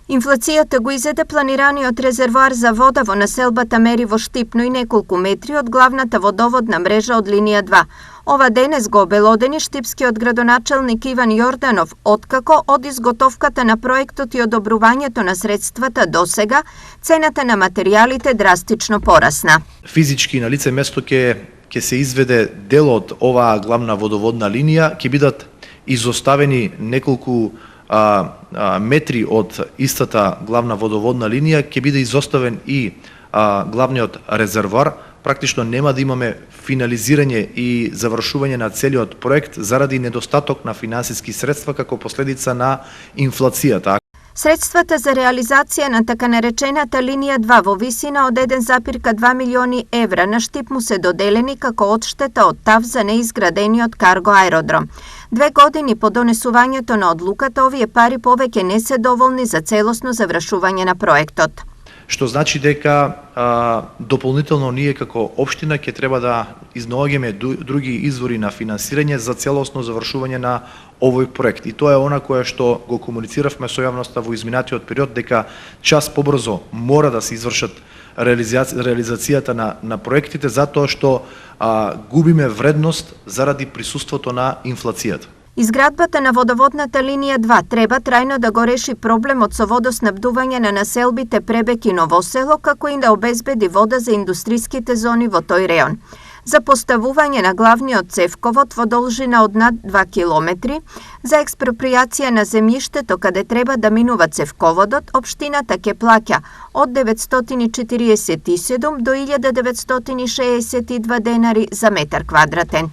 Инфлацијата го изеде планираниот резервоар за вода во населбата мери во Штипно и неколку метри од главната водоводна мрежа од линија 2. Ова денес го обелодени штипскиот градоначелник Иван Јорданов, откако од изготовката на проектот и одобрувањето на средствата досега, цената на материјалите драстично порасна. Физички на лице место ќе се изведе дел од оваа главна водоводна линија, ќе бидат изоставени неколку метри од истата главна водоводна линија, ќе биде изоставен и главниот резервоар. Практично нема да имаме финализирање и завршување на целиот проект заради недостаток на финансиски средства како последица на инфлацијата. Средствата за реализација на така наречената линија 2 во висина од 1,2 милиони евра на Штип му се доделени како одштета од ТАВ за неизградениот карго аеродром. 2 години по донесувањето на одлуката, овие пари повеќе не се доволни за целосно завршување на проектот. Што значи дека дополнително ние како општина ќе треба да изнаоѓаме други извори на финансирање за целосно завршување на овој проект. И тоа е она кое што го комунициравме со јавноста во изминатиот период, дека час побрзо мора да се извршат реализацијата на проектите, затоа што губиме вредност заради присуството на инфлацијата. Изградбата на водоводната линија 2 треба трајно да го реши проблемот со водоснабдување на населбите Пребек и Новосело, како и да обезбеди вода за индустриските зони во тој реон. За поставување на главниот цевковод во должина од над 2 километри, за експроприација на земјиштето каде треба да минува цевководот, општината ќе плаќа од 947 до 1962 денари за метар квадратен.